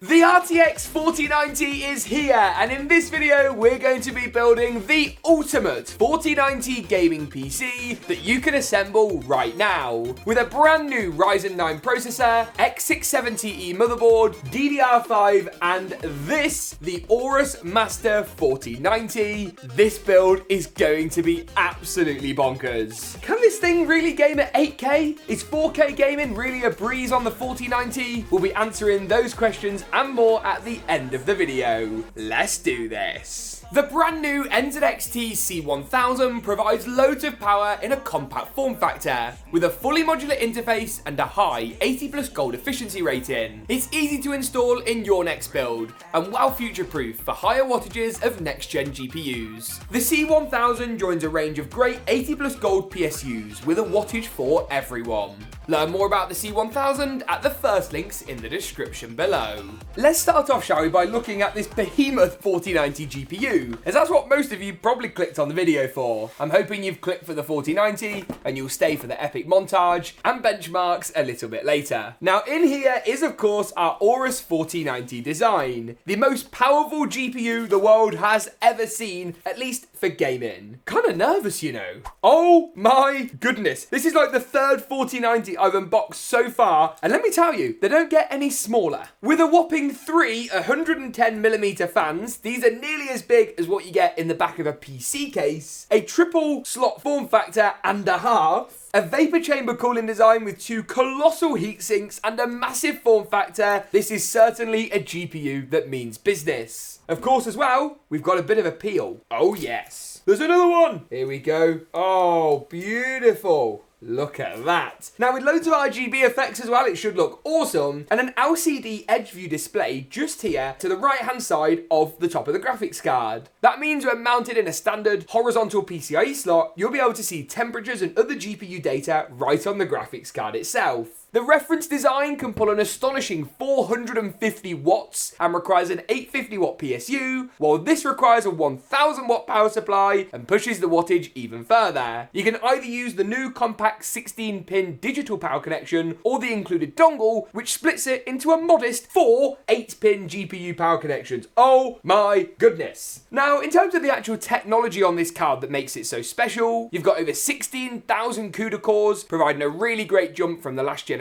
The RTX 4090 is here, and in this video we're going to be building the ultimate 4090 gaming PC that you can assemble right now. With a brand new Ryzen 9 processor, X670E motherboard, DDR5, and the AORUS Master 4090, this build is going to be absolutely bonkers. Can this thing really game at 8K? Is 4K gaming really a breeze on the 4090? We'll be answering those questions and more at the end of the video. Let's do this. The brand new NZXT C1000 provides loads of power in a compact form factor, with a fully modular interface and a high 80+ gold efficiency rating. It's easy to install in your next build, and well future-proof for higher wattages of next-gen GPUs. The C1000 joins a range of great 80+ gold PSUs with a wattage for everyone. Learn more about the C1000 at the first links in the description below. Let's start off, shall we, by looking at this behemoth 4090 GPU, as that's what most of you probably clicked on the video for. I'm hoping you've clicked for the 4090 and you'll stay for the epic montage and benchmarks a little bit later. Now in here is of course our AORUS 4090 design, the most powerful GPU the world has ever seen, at least for gaming. Kinda nervous, you know. Oh my goodness, this is like the third 4090 I've unboxed so far, and let me tell you, they don't get any smaller. With a whopping 3 110mm fans, these are nearly as big as what you get in the back of a PC case, a triple slot form factor and a half, a vapor chamber cooling design with 2 colossal heat sinks and a massive form factor. This is certainly a GPU that means business. Of course as well, we've got a bit of a peel. Oh yes. There's another one. Here we go. Oh, beautiful. Look at that. Now with loads of RGB effects as well, it should look awesome, and an LCD edge view display just here to the right hand side of the top of the graphics card. That means when mounted in a standard horizontal PCIe slot, you'll be able to see temperatures and other GPU data right on the graphics card itself. The reference design can pull an astonishing 450 watts and requires an 850 watt PSU, while this requires a 1000 watt power supply and pushes the wattage even further. You can either use the new compact 16-pin digital power connection or the included dongle, which splits it into a modest 4 8-pin GPU power connections. Oh my goodness. Now, in terms of the actual technology on this card that makes it so special, you've got over 16,000 CUDA cores, providing a really great jump from the last generation.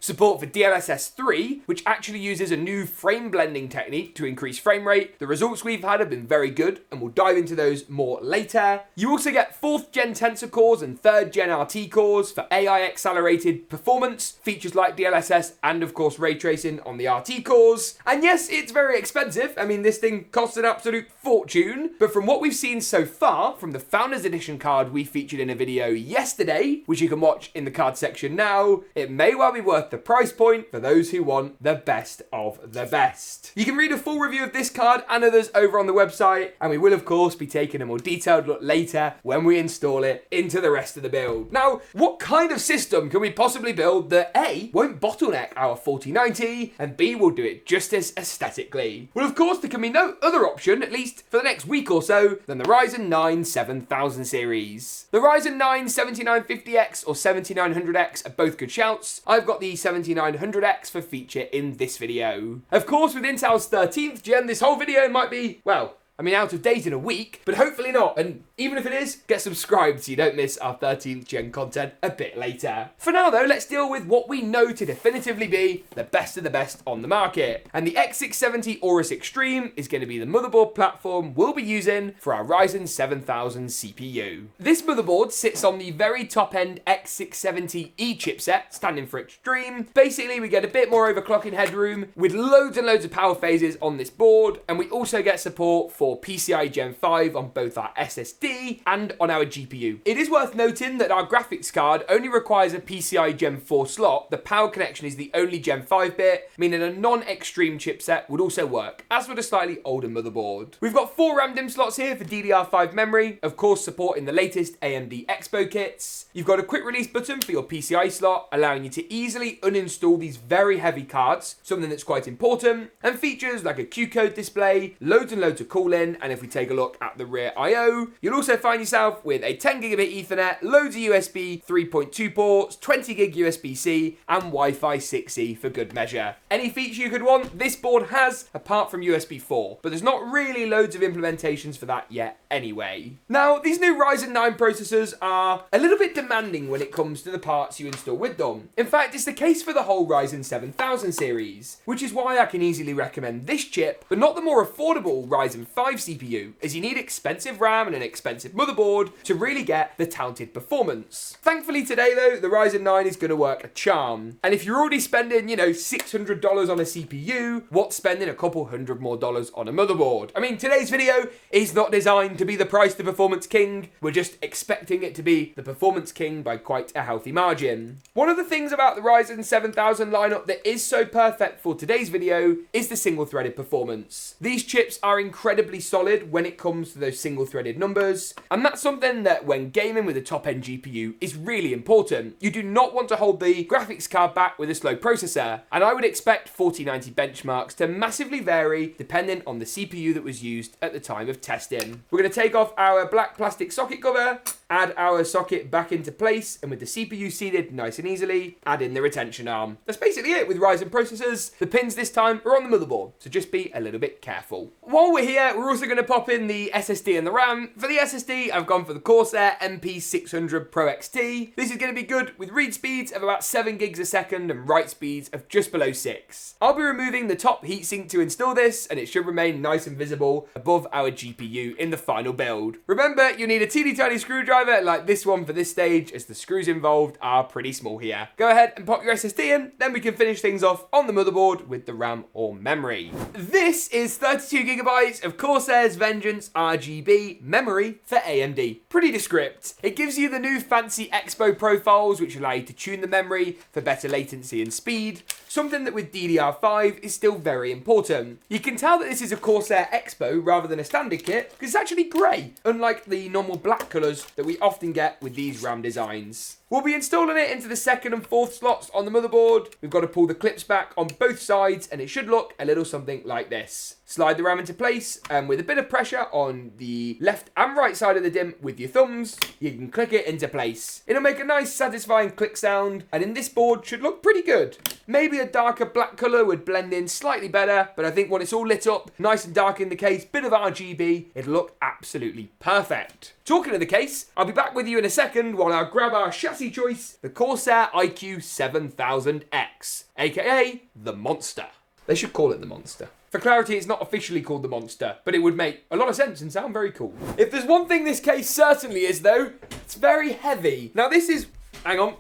Support for DLSS 3, which actually uses a new frame blending technique to increase frame rate. The results we've had have been very good, and we'll dive into those more later. You also get 4th gen Tensor cores and 3rd gen RT cores for AI accelerated performance, features like DLSS and of course ray tracing on the RT cores. And yes, it's very expensive. I mean, this thing costs an absolute fortune, but from what we've seen so far from the Founders Edition card we featured in a video yesterday, which you can watch in the card section now, it may well be worth the price point for those who want the best of the best. You can read a full review of this card and others over on the website, and we will of course be taking a more detailed look later when we install it into the rest of the build. Now, what kind of system can we possibly build that A, won't bottleneck our 4090, and B, will do it just as aesthetically? Well, of course, there can be no other option, at least for the next week or so, than the Ryzen 9 7000 series. The Ryzen 9 7950X or 7900X are both good shouts. I've got the 7900X for feature in this video. Of course, with Intel's 13th gen, this whole video might be, well, I mean, out of date in a week, but hopefully not. And even if it is, get subscribed so you don't miss our 13th gen content a bit later. For now though, let's deal with what we know to definitively be the best of the best on the market. And the X670 AORUS Xtreme is going to be the motherboard platform we'll be using for our Ryzen 7000 CPU. This motherboard sits on the very top end X670E chipset, standing for Xtreme. Basically, we get a bit more overclocking headroom with loads and loads of power phases on this board, and we also get support for PCIe Gen 5 on both our SSD and on our GPU. It is worth noting that our graphics card only requires a PCIe Gen 4 slot. The power connection is the only Gen 5 bit, meaning a non-Xtreme chipset would also work, as would a slightly older motherboard. We've got 4 RAM DIMM slots here for DDR5 memory, of course supporting the latest AMD EXPO kits. You've got a quick release button for your PCIe slot, allowing you to easily uninstall these very heavy cards, something that's quite important, and features like a Q code display, loads and loads of cooling, in, and if we take a look at the rear I/O, you'll also find yourself with a 10 gigabit Ethernet, loads of USB 3.2 ports, 20 gig USB-C, and Wi-Fi 6E for good measure. Any feature you could want, this board has, apart from USB 4, but there's not really loads of implementations for that yet anyway. Now, these new Ryzen 9 processors are a little bit demanding when it comes to the parts you install with them. In fact, it's the case for the whole Ryzen 7000 series, which is why I can easily recommend this chip, but not the more affordable Ryzen 5 CPU, as you need expensive RAM and an expensive motherboard to really get the touted performance. Thankfully today though, the Ryzen 9 is going to work a charm. And if you're already spending, $600 on a CPU, what's spending a couple $100 more on a motherboard? I mean, today's video is not designed to be the price to performance king. We're just expecting it to be the performance king by quite a healthy margin. One of the things about the Ryzen 7000 lineup that is so perfect for today's video is the single-threaded performance. These chips are incredibly solid when it comes to those single-threaded numbers, and that's something that when gaming with a top-end GPU is really important. You do not want to hold the graphics card back with a slow processor, and I would expect 4090 benchmarks to massively vary depending on the CPU that was used at the time of testing. We're going to take off our black plastic socket cover, add our socket back into place, and with the CPU seated nice and easily, add in the retention arm. That's basically it with Ryzen processors. The pins this time are on the motherboard, so just be a little bit careful. While we're here, we're also going to pop in the SSD and the RAM. For the SSD, I've gone for the Corsair MP600 Pro XT. This is going to be good with read speeds of about 7 gigs a second and write speeds of just below 6. I'll be removing the top heatsink to install this, and it should remain nice and visible above our GPU in the final build. Remember, you need a teeny tiny screwdriver like this one for this stage, as the screws involved are pretty small here. Go ahead and pop your SSD in, then we can finish things off on the motherboard with the RAM or memory. This is 32 gigabytes of Corsair's Vengeance RGB memory for AMD. Pretty descript. It gives you the new fancy EXPO profiles, which allow you to tune the memory for better latency and speed, something that with DDR5 is still very important. You can tell that this is a Corsair EXPO rather than a standard kit, because it's actually grey, unlike the normal black colours that we often get with these RAM designs. We'll be installing it into the second and fourth slots on the motherboard. We've got to pull the clips back on both sides, and it should look a little something like this. Slide the RAM into place, and with a bit of pressure on the left and right side of the DIMM with your thumbs, you can click it into place. It'll make a nice satisfying click sound, and in this board should look pretty good. Maybe a darker black colour would blend in slightly better, but I think when it's all lit up, nice and dark in the case, bit of RGB, it'll look absolutely perfect. Talking of the case, I'll be back with you in a second while I grab our chassis choice, the Corsair iCUE 7000X, aka the Monster. They should call it the Monster. For clarity, it's not officially called the Monster, but it would make a lot of sense and sound very cool. If there's one thing this case certainly is though, it's very heavy. Now this is, hang on.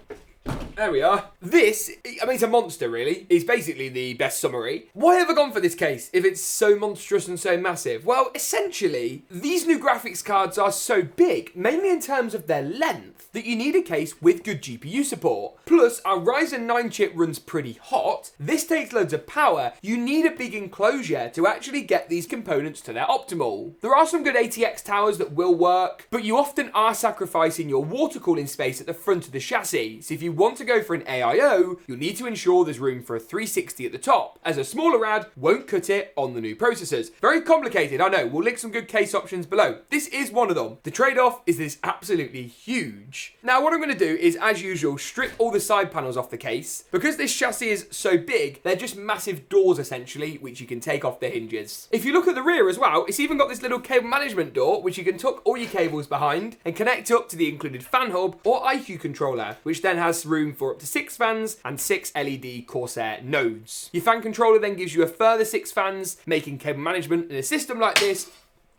There we are. This, I mean, it's a monster, really. It's basically the best summary. Why have I gone for this case if it's so monstrous and so massive? Well, essentially, these new graphics cards are so big, mainly in terms of their length, that you need a case with good GPU support. Plus, our Ryzen 9 chip runs pretty hot. This takes loads of power. You need a big enclosure to actually get these components to their optimal. There are some good ATX towers that will work, but you often are sacrificing your water cooling space at the front of the chassis. So if you want to go for an AIO, you'll need to ensure there's room for a 360 at the top, as a smaller rad won't cut it on the new processors. Very complicated, I know. We'll link some good case options below. This is one of them. The trade-off is this absolutely huge. Now what I'm going to do is, as usual, strip all the side panels off the case. Because this chassis is so big, they're just massive doors essentially, which you can take off the hinges. If you look at the rear as well, it's even got this little cable management door, which you can tuck all your cables behind and connect up to the included fan hub or iCUE controller, which then has room for up to 6 fans and 6 LED Corsair nodes. Your fan controller then gives you a further 6 fans, making cable management in a system like this.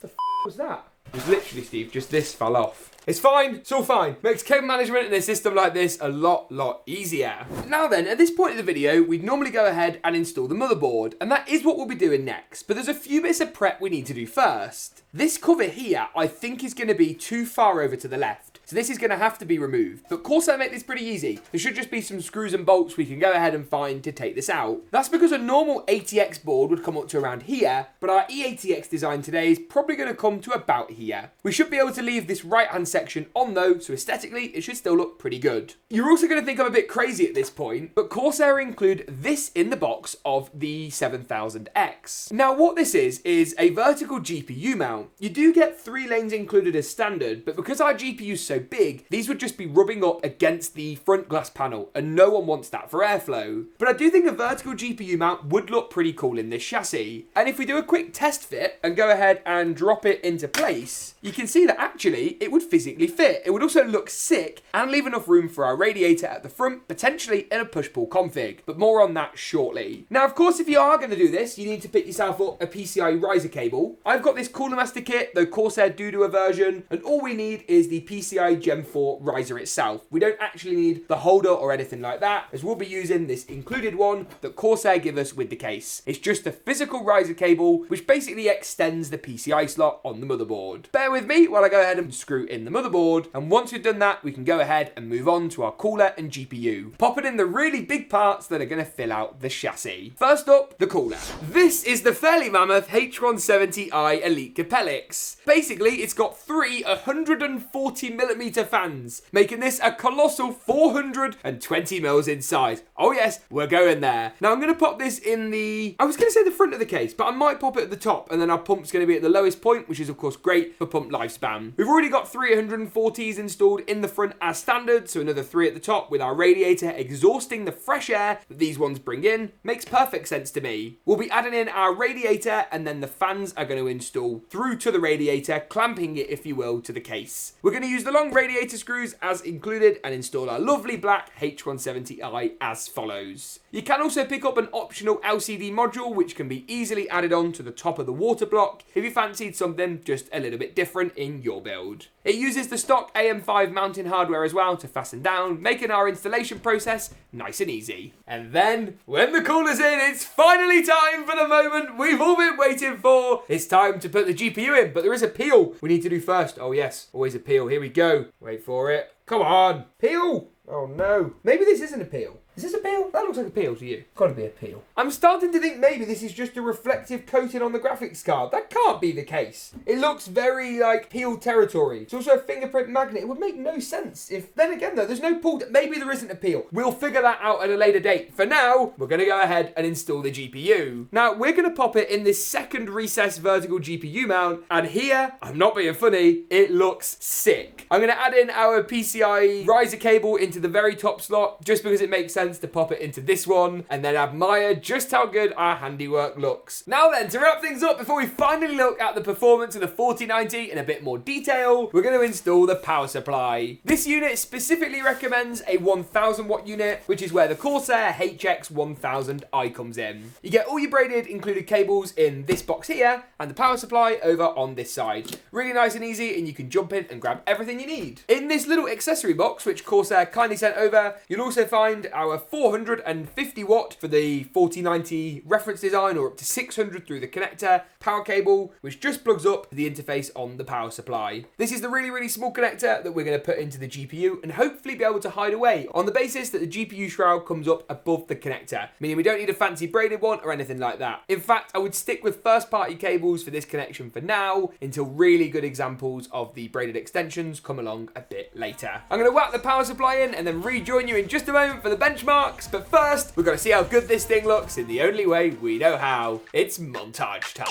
The f was that? It was literally, Steve, just this fell off. It's fine, it's all fine. Makes cable management in a system like this a lot easier. Now then, at this point in the video, we'd normally go ahead and install the motherboard, and that is what we'll be doing next, but there's a few bits of prep we need to do first. This cover here, I think is going to be too far over to the left. So this is going to have to be removed. But Corsair make this pretty easy. There should just be some screws and bolts we can go ahead and find to take this out. That's because a normal ATX board would come up to around here, but our EATX design today is probably going to come to about here. We should be able to leave this right-hand section on though, so aesthetically it should still look pretty good. You're also going to think I'm a bit crazy at this point, but Corsair include this in the box of the 7000X. Now what this is a vertical GPU mount. You do get 3 lanes included as standard, but because our GPU is so big, these would just be rubbing up against the front glass panel, and no one wants that for airflow. But I do think a vertical GPU mount would look pretty cool in this chassis. And if we do a quick test fit and go ahead and drop it into place, you can see that actually it would physically fit. It would also look sick and leave enough room for our radiator at the front, potentially in a push-pull config, but more on that shortly. Now, of course, if you are going to do this, you need to pick yourself up a PCIe riser cable. I've got this Cooler Master kit, though Corsair do a version, and all we need is the PCIe Gen 4 riser itself. We don't actually need the holder or anything like that, as we'll be using this included one that Corsair give us with the case. It's just a physical riser cable, which basically extends the PCIe slot on the motherboard. Bear with me while I go ahead and screw in the motherboard, and once we've done that, we can go ahead and move on to our cooler and GPU, popping in the really big parts that are going to fill out the chassis. First up, the cooler. This is the fairly mammoth H170i Elite Capellix. Basically, it's got 3 140mm fans, making this a colossal 420 mils in size. Oh yes, we're going there. Now I'm going to pop this in the, I was going to say the front of the case, but I might pop it at the top, and then our pump's going to be at the lowest point, which is of course great for pump lifespan. We've already got 3 140s installed in the front as standard, so another 3 at the top with our radiator exhausting the fresh air that these ones bring in. Makes perfect sense to me. We'll be adding in our radiator, and then the fans are going to install through to the radiator, clamping it, if you will, to the case. We're going to use the long radiator screws as included and install our lovely black H170i as follows. You can also pick up an optional LCD module, which can be easily added on to the top of the water block if you fancied something just a little bit different in your build. It uses the stock AM5 mounting hardware as well to fasten down, making our installation process nice and easy. And then, when the cooler's in, it's finally time for the moment we've all been waiting for. It's time to put the GPU in, but there is a peel we need to do first. Oh yes, always a peel. Here we go. Wait for it. Come on. Peel. Oh no. Maybe this isn't a peel. Is this a peel? That looks like a peel to you. Gotta be a peel. I'm starting to think maybe this is just a reflective coating on the graphics card. That can't be the case. It looks very like peel territory. It's also a fingerprint magnet. It would make no sense if, then again though, there's no pull. Maybe there isn't a peel. We'll figure that out at a later date. For now, we're gonna go ahead and install the GPU. Now, we're gonna pop it in this second recessed vertical GPU mount, and here, I'm not being funny, it looks sick. I'm gonna add in our PCIe riser cable into the very top slot, just because it makes sense to pop it into this one, and then admire just how good our handiwork looks. Now then, to wrap things up before we finally look at the performance of the 4090 in a bit more detail, we're going to install the power supply. This unit specifically recommends a 1000 watt unit, which is where the Corsair HX1000i comes in. You get all your braided included cables in this box here, and the power supply over on this side. Really nice and easy, and you can jump in and grab everything you need. In this little accessory box, which Corsair kindly sent over, you'll also find our 450 watt for the 4090 reference design, or up to 600 through the connector, power cable, which just plugs up to the interface on the power supply. This is the really small connector that we're going to put into the GPU and hopefully be able to hide away on the basis that the GPU shroud comes up above the connector, meaning we don't need a fancy braided one or anything like that. In fact, I would stick with first party cables for this connection for now, until really good examples of the braided extensions come along a bit later. I'm going to whack the power supply in and then rejoin you in just a moment for the benchmarks, but first, we've got to see how good this thing looks in the only way we know how. It's montage time.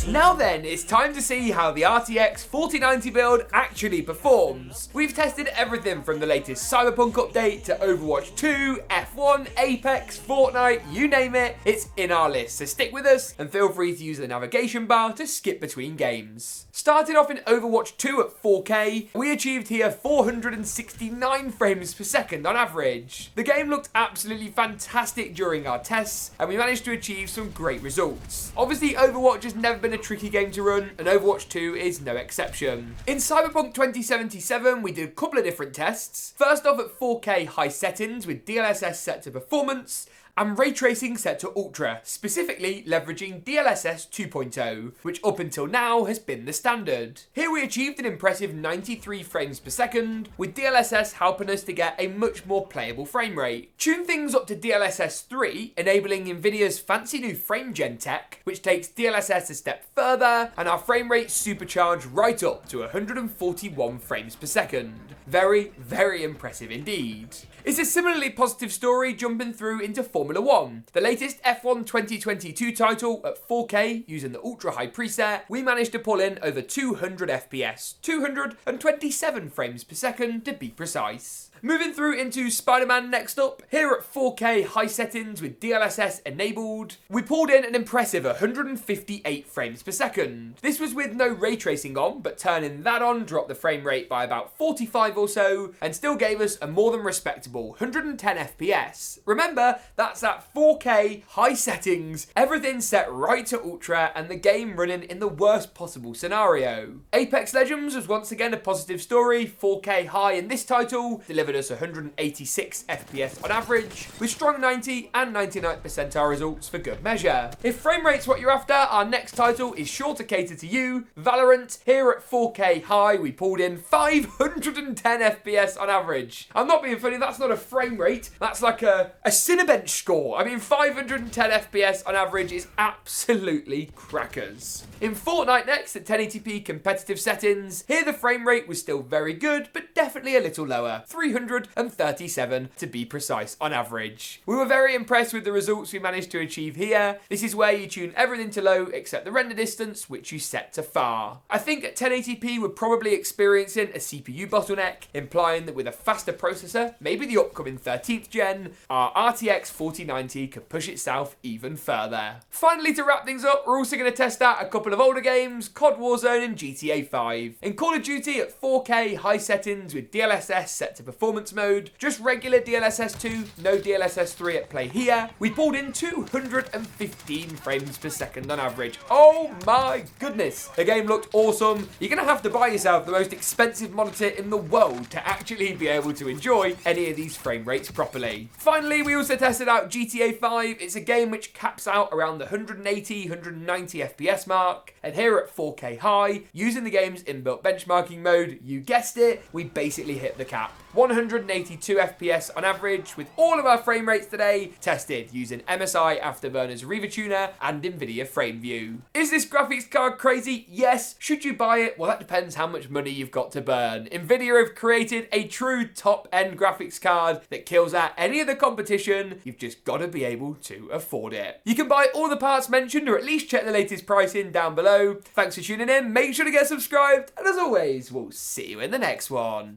Now then, it's time to see how the RTX 4090 build actually performs. We've tested everything from the latest Cyberpunk update to Overwatch 2, F1, Apex, Fortnite, you name it, it's in our list. So stick with us and feel free to use the navigation bar to skip between games. Starting off in Overwatch 2 at 4K, we achieved here 469 frames per second on average. The game looked absolutely fantastic during our tests, and we managed to achieve some great results. Obviously, Overwatch has never been a tricky game to run, and Overwatch 2 is no exception. In Cyberpunk 2077, we did a couple of different tests. First off at 4K high settings with DLSS set to performance, and ray tracing set to ultra, specifically leveraging DLSS 2.0, which up until now has been the standard. Here we achieved an impressive 93 frames per second, with DLSS helping us to get a much more playable frame rate. Tune things up to DLSS 3, enabling Nvidia's fancy new frame gen tech, which takes DLSS a step further, and our frame rate supercharged right up to 141 frames per second. Very, very impressive indeed. It's a similarly positive story jumping through into Formula 1. The latest F1 2022 title at 4K using the ultra high preset, we managed to pull in over 200 FPS, 227 frames per second to be precise. Moving through into Spider-Man next up, here at 4K high settings with DLSS enabled, we pulled in an impressive 158 frames per second. This was with no ray tracing on, but turning that on dropped the frame rate by about 45 or so, and still gave us a more than respectable 110 FPS. Remember, that's at 4K high settings, everything set right to ultra, and the game running in the worst possible scenario. Apex Legends was once again a positive story, 4K high in this title, delivered us 186 FPS on average, with strong 90 and 99th percentile results for good measure. If frame rate's what you're after, our next title is sure to cater to you, Valorant. Here at 4K high, we pulled in 510 FPS on average. I'm not being funny, that's not a frame rate, that's like a Cinebench score. I mean, 510 FPS on average is absolutely crackers. In Fortnite next, at 1080p competitive settings, here the frame rate was still very good, but definitely a little lower, 337 to be precise on average. We were very impressed with the results we managed to achieve here. This is where you tune everything to low except the render distance, which you set to far. I think at 1080p we're probably experiencing a CPU bottleneck, implying that with a faster processor, maybe the upcoming 13th gen, our RTX 4090 could push itself even further. Finally, to wrap things up, we're also going to test out a couple of older games, COD Warzone and GTA 5. In Call of Duty at 4K high settings with DLSS set to performance mode, just regular DLSS 2, no DLSS 3 at play here, we pulled in 215 frames per second on average. Oh my goodness, the game looked awesome. You're going to have to buy yourself the most expensive monitor in the world to actually be able to enjoy any of these frame rates properly. Finally, we also tested out GTA 5. It's a game which caps out around the 180, 190 FPS mark, and here at 4K high, using the game's inbuilt benchmarking mode, you guessed it, we basically hit the cap. 182 FPS on average, with all of our frame rates today tested using MSI Afterburner's Riva Tuner and Nvidia FrameView. Is this graphics card crazy? Yes. Should you buy it? Well, that depends how much money you've got to burn. Nvidia have created a true top-end graphics card that kills out any of the competition. You've just got to be able to afford it. You can buy all the parts mentioned, or at least check the latest pricing down below. Thanks for tuning in. Make sure to get subscribed, and as always, we'll see you in the next one.